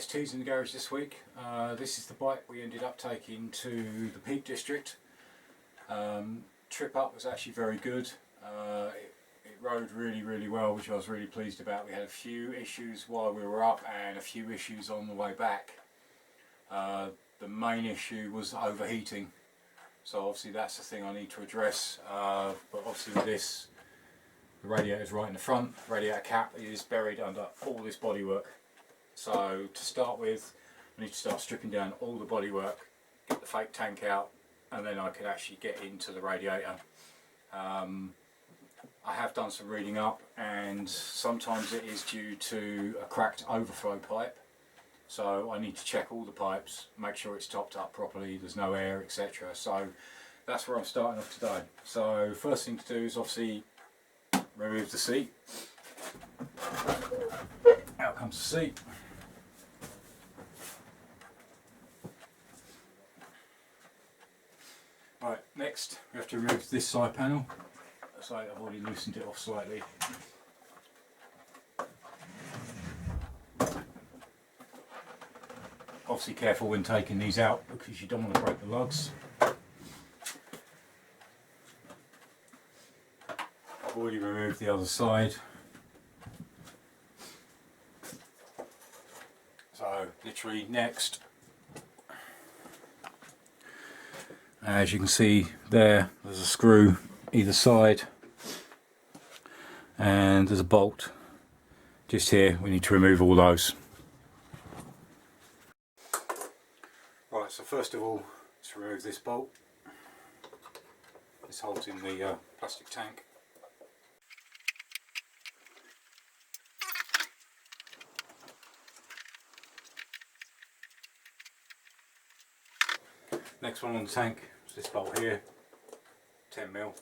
T's in the garage this week. This is the bike we ended up taking to the Peak District. Trip up was actually very good. It rode really well, which I was really pleased about. We had a few issues while we were up and a few issues on the way back. The main issue was overheating, so obviously that's the thing I need to address. But obviously with this, the radiator is right in the front. The radiator cap is buried under all this bodywork. So to start with, I need to start stripping down all the bodywork, get the fake tank out, and then I can actually get into the radiator. I have done some reading up, and sometimes it is due to a cracked overflow pipe. So I need to check all the pipes, make sure it's topped up properly, there's no air, etc. So that's where I'm starting off today. So first thing to do is obviously remove the seat. Out comes the seat. Right, next we have to remove this side panel. So I've already loosened it off slightly. Obviously careful when taking these out because you don't want to break the lugs. I've already removed the other side. So literally next, as you can see there's a screw either side and there's a bolt just here. We need to remove all those. Right, so first of all, let's remove this bolt. This holds in the plastic tank. Next one on the tank is this bolt here, 10mm.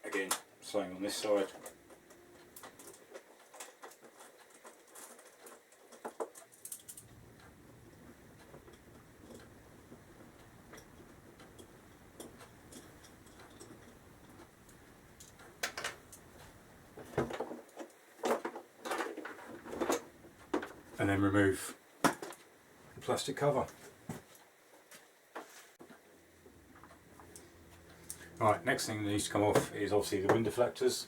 Again, same on this side. And then remove the plastic cover. Right, next thing that needs to come off is obviously the wind deflectors.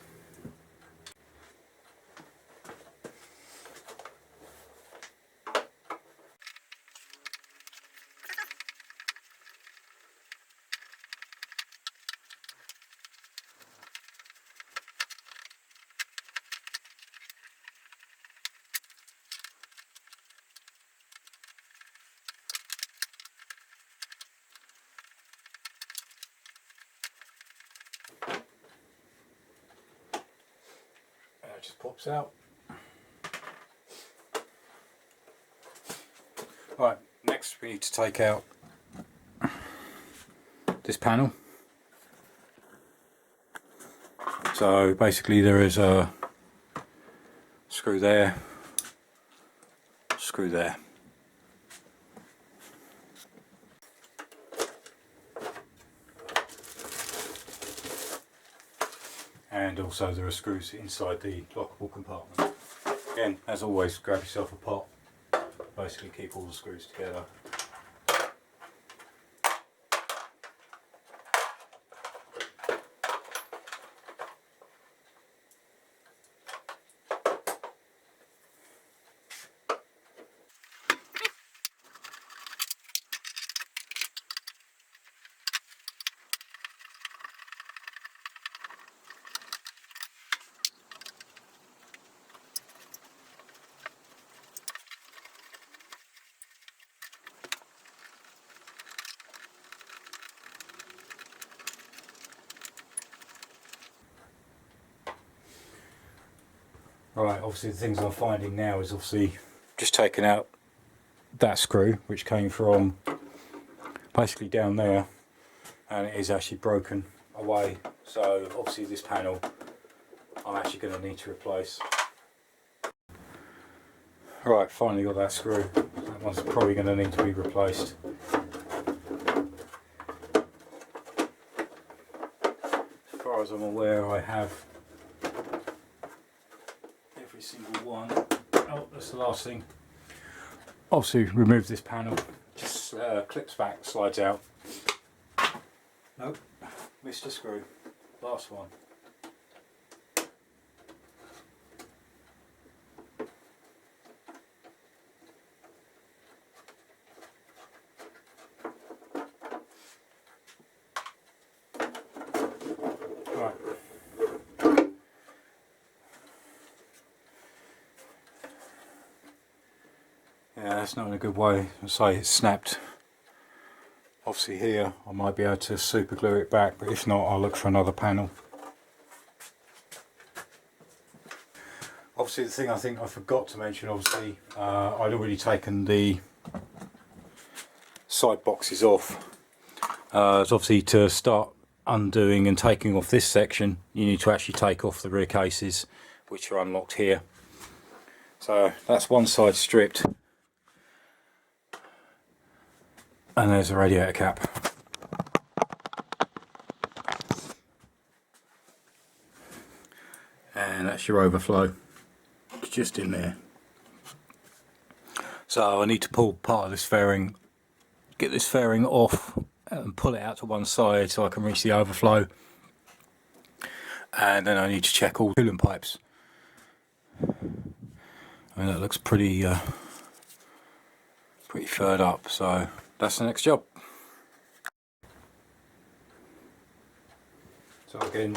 Just pops out. Right, next we need to take out this panel. So basically there is a screw there, screw there. And also there are screws inside the lockable compartment. Again, as always, grab yourself a pot, basically keep all the screws together. Right, obviously the things I'm finding now is obviously just taking out that screw which came from basically down there, and it is actually broken away. So obviously this panel I'm actually going to need to replace. Right, finally got that screw. That one's probably going to need to be replaced. As far as I'm aware, I have every single one. Oh, that's the last thing. Obviously, remove this panel. Just clips back, slides out. Nope, missed a screw. Last one. Right. Yeah, that's not in a good way. I say it's snapped. Obviously here I might be able to super glue it back, but if not I'll look for another panel. Obviously the thing I think I forgot to mention, obviously I'd already taken the side boxes off. So obviously to start undoing and taking off this section you need to actually take off the rear cases, which are unlocked here. So that's one side stripped. And there's the radiator cap. And that's your overflow. It's just in there. So I need to pull part of this fairing, get this fairing off and pull it out to one side so I can reach the overflow. And then I need to check all coolant pipes. I mean that looks pretty pretty furred up, so that's the next job. So again,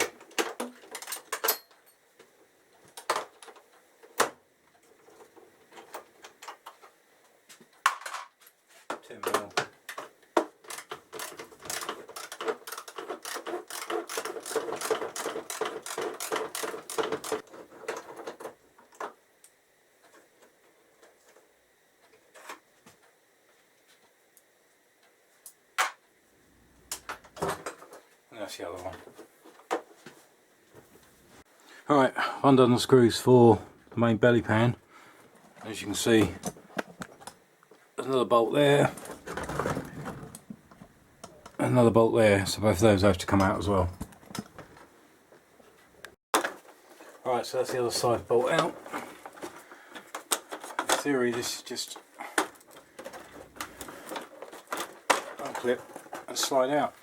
$10mm. And that's the other one. Alright, I've undone the screws for the main belly pan. As you can see, there's another bolt there, another bolt there, so both of those have to come out as well. Alright, so that's the other side bolt out. In theory this is just unclip and slide out.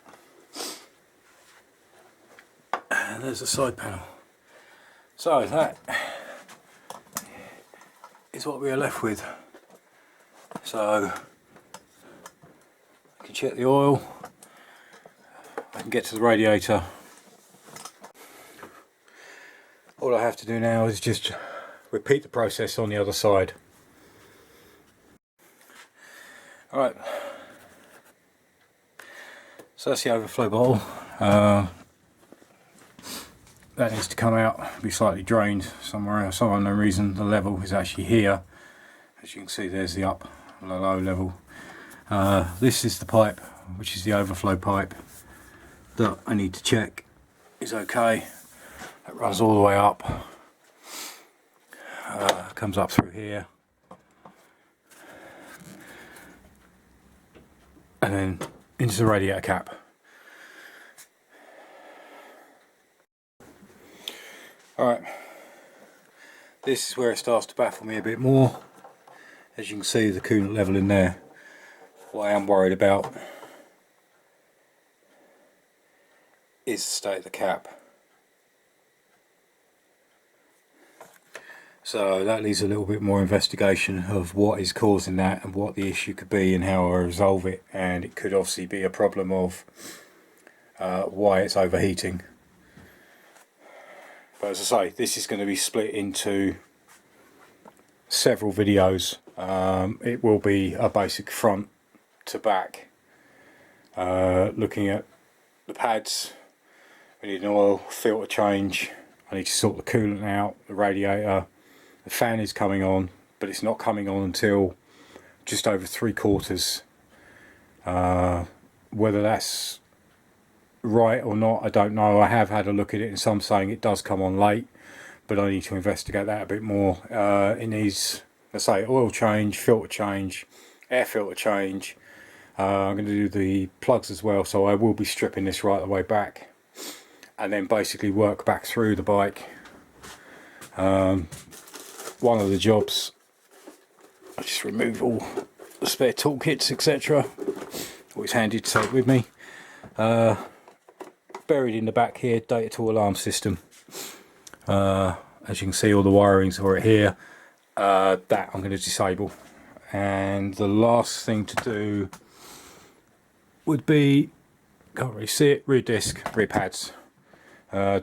And there's the side panel. So that is what we are left with. So I can check the oil, I can get to the radiator. All I have to do now is just repeat the process on the other side. Alright, so that's the overflow bottle. That needs to come out, be slightly drained somewhere else. For no reason the level is actually here. As you can see, there's the up, the low level. This is the pipe, which is the overflow pipe that I need to check is okay. That runs all the way up, comes up through here, and then into the radiator cap. Alright, this is where it starts to baffle me a bit more. As you can see, the coolant level in there. What I am worried about is the state of the cap. So that leaves a little bit more investigation of what is causing that and what the issue could be and how I resolve it. And it could obviously be a problem of why it's overheating. But as I say, this is going to be split into several videos. It will be a basic front to back, looking at the pads. We need an oil filter change. I need to sort the coolant out, the radiator. The fan is coming on, but it's not coming on until just over 3/4. Whether that's right or not, I don't know. I have had a look at it and some saying it does come on late, but I need to investigate that a bit more. It needs I say oil change, filter change, air filter change. I'm going to do the plugs as well, so I will be stripping this right the way back and then basically work back through the bike. One of the jobs, I just remove all the spare toolkits, etc. Always handy to take with me. Buried in the back here, data to alarm system. As you can see, all the wirings are here. That I'm going to disable. And the last thing to do would be, can't really see it, rear disc, rear pads.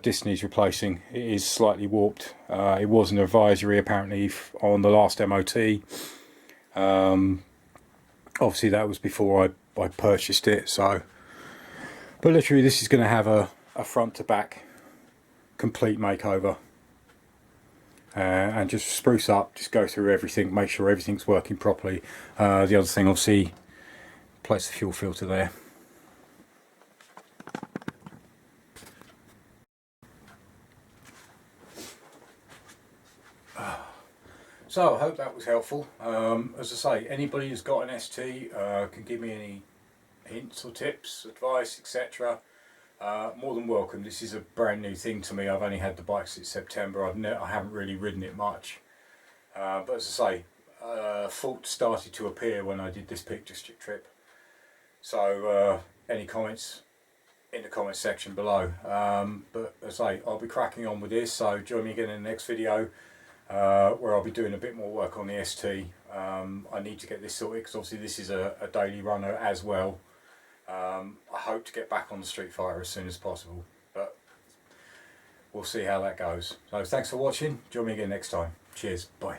Disc needs replacing. It is slightly warped. It was an advisory apparently on the last MOT. Obviously that was before I purchased it, so, but literally this is going to have a front to back complete makeover, and just spruce up, just go through everything, make sure everything's working properly. The other thing, obviously, place the fuel filter there. So I hope that was helpful. As I say, anybody who's got an ST can give me any hints or tips, advice, etc. More than welcome. This is a brand new thing to me. I've only had the bike since September. I haven't really ridden it much. But as I say, faults started to appear when I did this Peak District trip. So any comments in the comment section below. But as I say, I'll be cracking on with this. So join me again in the next video, where I'll be doing a bit more work on the ST. I need to get this sorted because obviously this is a daily runner as well. I hope to get back on the Street Fighter as soon as possible, but we'll see how that goes. So thanks for watching. Join me again next time. Cheers. Bye.